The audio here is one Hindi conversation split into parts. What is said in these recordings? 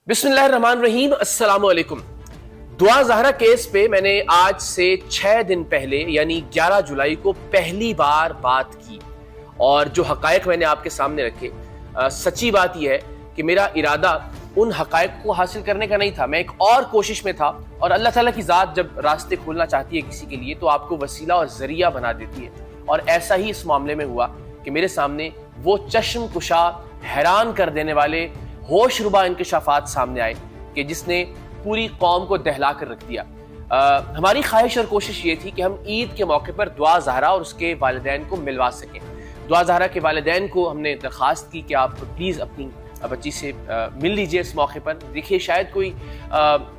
बिस्मिल्लाहिर्रहमानिर्रहीम, अस्सलाम वालेकुम। दुआ ज़हरा केस पे मैंने आज से 6 दिन पहले यानी 11 जुलाई को पहली बार बात की और जो हकायक मैंने आपके सामने रखे, सच्ची बात यह है कि मेरा इरादा उन हकायक को हासिल करने का नहीं था। मैं एक और कोशिश में था और अल्लाह ताला की ज़ात जब रास्ते खोलना चाहती है किसी के लिए तो आपको वसीला और ज़रिया बना देती है, और ऐसा ही इस मामले में हुआ कि मेरे सामने वो चश्म कुशा, हैरान कर देने वाले, होश रुबा इंकशाफात सामने आए कि जिसने पूरी कौम को दहला कर रख दिया। हमारी ख्वाहिश और कोशिश ये थी कि हम ईद के मौके पर दुआ ज़हरा और उसके वालिदैन को मिलवा सकें। दुआ ज़हरा के वालिदैन को हमने दरख्वास्त की कि आप प्लीज़ अपनी बच्ची से मिल लीजिए इस मौके पर। देखिए, शायद कोई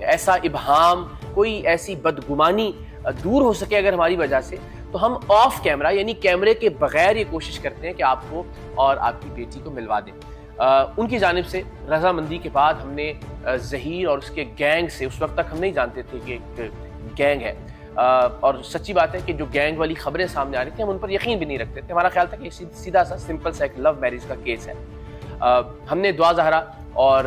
ऐसा इबहाम, कोई ऐसी बदगुमानी दूर हो सके अगर हमारी वजह से, तो हम ऑफ कैमरा यानी कैमरे के बगैर ये कोशिश करते हैं कि आपको और आपकी बेटी को मिलवा दें। उनकी जानिब से रजामंदी के बाद हमने ज़हीर और उसके गैंग से, उस वक्त तक हम नहीं जानते थे कि एक गैंग है, और सच्ची बात है कि जो गैंग वाली खबरें सामने आ रही थी हम उन पर यकीन भी नहीं रखते थे। हमारा ख्याल था कि सीधा सा सिंपल सा एक लव मैरिज का केस है। हमने दुआ ज़हरा और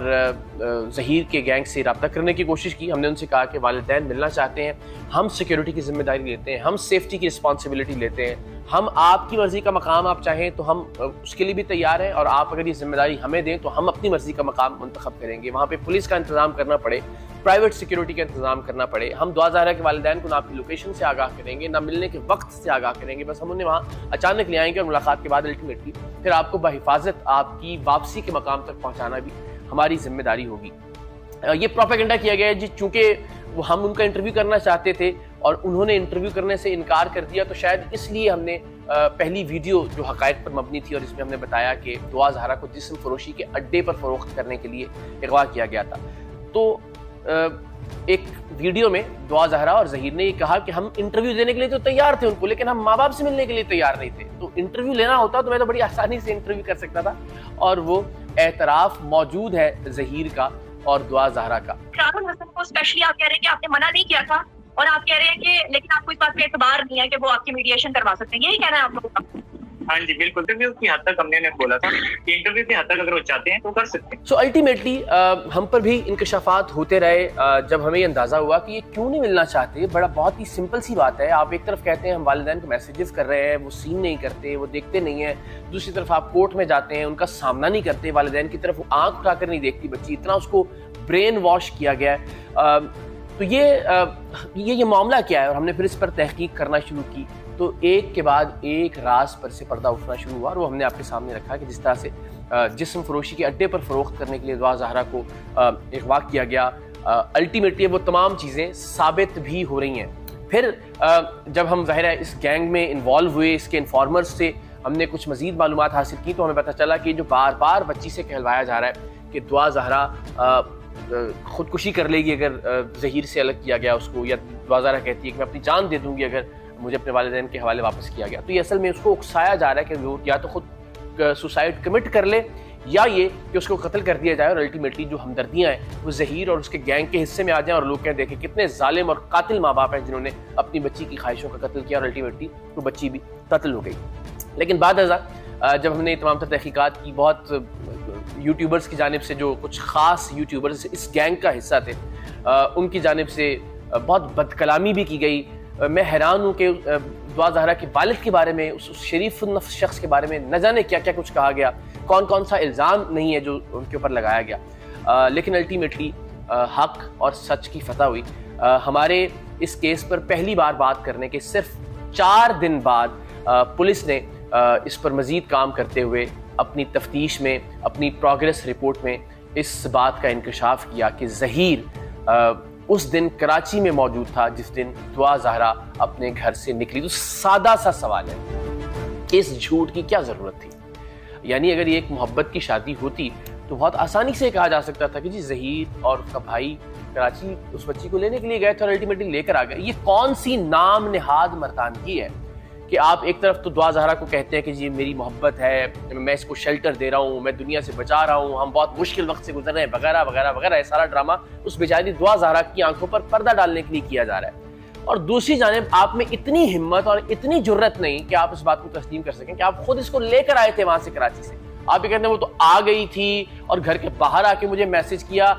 ज़हीर के गैंग से रब्ता करने की कोशिश की। हमने उनसे कहा कि वालिदैन मिलना चाहते हैं, हम सिक्योरिटी की जिम्मेदारी लेते हैं, हम सेफ्टी की रिस्पॉन्सिबिलिटी लेते हैं, हम आपकी मर्ज़ी का मकाम आप चाहें तो हम उसके लिए भी तैयार हैं, और आप अगर ये जिम्मेदारी हमें दें तो हम अपनी मर्ज़ी का मकाम मुंतखब करेंगे। वहाँ पे पुलिस का इंतज़ाम करना पड़े, प्राइवेट सिक्योरिटी का इंतज़ाम करना पड़े, हम दुआ ज़हरा के वालिदैन को ना आपकी लोकेशन से आगाह करेंगे, ना मिलने के वक्त से आगाह करेंगे। बस हम उन्हें वहाँ अचानक ले आएंगे और मुलाकात के बाद अल्टीमेटली फिर आपको बहिफाजत आपकी वापसी के मकाम तक पहुँचाना भी हमारी जिम्मेदारी होगी। ये प्रोपेगेंडा किया गया है जी, चूँकि हम उनका इंटरव्यू करना चाहते थे और उन्होंने इंटरव्यू करने से इनकार कर दिया, तो शायद इसलिए हमने पहली वीडियो जो हकायक पर मबनी थी और इसमें हमने बताया कि दुआ ज़हरा को जिस्म फरोशी के अड्डे पर फ़रोख्त करने के लिए अगवा किया गया था। तो एक वीडियो में दुआ ज़हरा और ज़हीर ने ये कहा कि हम इंटरव्यू देने के लिए तो तैयार थे उनको, लेकिन हम माँ बाप से मिलने के लिए तैयार नहीं थे। तो इंटरव्यू लेना होता तो मैं तो बड़ी आसानी से इंटरव्यू कर सकता था, और वो एतराफ़ मौजूद है ज़हीर का और दुआ ज़हरा का। इकरारुल हसन को स्पेशली आप कह रहे हैं कि आपने मना नहीं किया था, और आप कह रहे हैं कि लेकिन आपको इस बात पे एतबार नहीं है कि वो आपकी मीडिएशन करवा सकते हैं, यही कहना है आप लोगों का? हाँ जी, बिल्कुल। इंटरव्यू की हद तक हमने बोला था कि इंटरव्यू की हद तक अगर वो चाहते हैं तो कर सकते हैं। सो अल्टीमेटली हम पर भी इंकशाफात होते रहे। जब हमें अंदाजा हुआ कि ये क्यों नहीं मिलना चाहते, बहुत ही सिंपल सी बात है। आप एक तरफ कहते हैं हम वालिदैन को मैसेजेस कर रहे हैं, वो सीन नहीं करते, वो देखते नहीं है। दूसरी तरफ आप कोर्ट में जाते हैं, उनका सामना नहीं करते, वालिदैन की तरफ आंख उठाकर नहीं देखती बच्ची, इतना उसको ब्रेन वॉश किया गया है। तो ये मामला क्या है, और हमने फिर इस पर तहकीक करना शुरू की। तो एक के बाद एक राज पर से पर्दा उठना शुरू हुआ, और वो हमने आपके सामने रखा कि जिस तरह से जिस्म फरोशी के अड्डे पर फ़रोख्त करने के लिए दुआ ज़हरा को अगवा किया गया। अल्टीमेटली वो तमाम चीज़ें साबित भी हो रही हैं। फिर जब हम ज़ाहिर है इस गैंग में इन्वॉल्व हुए, इसके इन्फॉर्मर्स से हमने कुछ मज़ीद मालूमात हासिल की, तो हमें पता चला कि जो बार बार बच्ची से कहलवाया जा रहा है कि दुआ ज़हरा खुदकुशी कर लेगी अगर ज़हीर से अलग किया गया उसको, या दुआ ज़हरा कहती है कि मैं अपनी जान दे दूंगी अगर मुझे अपने वालिदैन के हवाले वापस किया गया। तो ये असल में उसको उकसाया जा रहा है कि वो या तो खुद सुसाइड कमिट कर ले, या ये कि उसको कत्ल कर दिया जाए, और अल्टीमेटली जो हमदर्दियाँ हैं वो ज़हीर और उसके गैंग के हिस्से में आ जाएं, और लोग कहें देखें कितने जालिम और कातिल माँ बाप हैं जिन्होंने अपनी बच्ची की ख्वाहिशों का कत्ल किया, और अल्टीमेटली वो बच्ची भी कत्ल हो गई। लेकिन बाद जब हमने तमाम तहकीकात की, बहुत यूट्यूबर्स की जानिब से, जो कुछ ख़ास यूट्यूबर्स इस गैंग का हिस्सा थे, उनकी जानिब से बहुत बदकलामी भी की गई। मैं हैरान हूँ कि दुआ ज़हरा के वालिद के बारे में, उस शरीफ नफ्स शख्स के बारे में न जाने क्या क्या कुछ कहा गया, कौन कौन सा इल्ज़ाम नहीं है जो उनके ऊपर लगाया गया। लेकिन अल्टीमेटली हक और सच की फतह हुई। हमारे इस केस पर पहली बार बात करने के सिर्फ 4 दिन बाद पुलिस ने इस पर मज़ीद काम करते हुए अपनी तफ्तीश में, अपनी प्रोग्रेस रिपोर्ट में इस बात का इंकशाफ किया कि ज़हीर उस दिन कराची में मौजूद था जिस दिन दुआ ज़हरा अपने घर से निकली। तो सादा सा सवाल है कि इस झूठ की क्या ज़रूरत थी? यानी अगर ये एक मोहब्बत की शादी होती तो बहुत आसानी से कहा जा सकता था कि जी ज़हीर और उसका भाई कराची उस बच्ची को लेने के लिए गए थे और अल्टीमेटली लेकर आ गए। ये कौन सी नाम निहाद मर्दानगी है कि आप एक तरफ तो दुआ ज़हरा को कहते हैं कि जी मेरी मोहब्बत है, मैं इसको शेल्टर दे रहा हूँ, मैं दुनिया से बचा रहा हूँ, हम बहुत मुश्किल वक्त से गुजर रहे हैं, वगैरह वगैरह वगैरह। सारा ड्रामा उस बेचारी दुआ ज़हरा की आंखों पर पर्दा डालने के लिए किया जा रहा है। और दूसरी जानिब आप में इतनी हिम्मत और इतनी जुर्रत नहीं कि आप इस बात को तस्लीम कर सकें कि आप खुद इसको लेकर आए थे वहां से, कराची से। आप ये कहते हैं वो तो आ गई थी और घर के बाहर आके मुझे मैसेज किया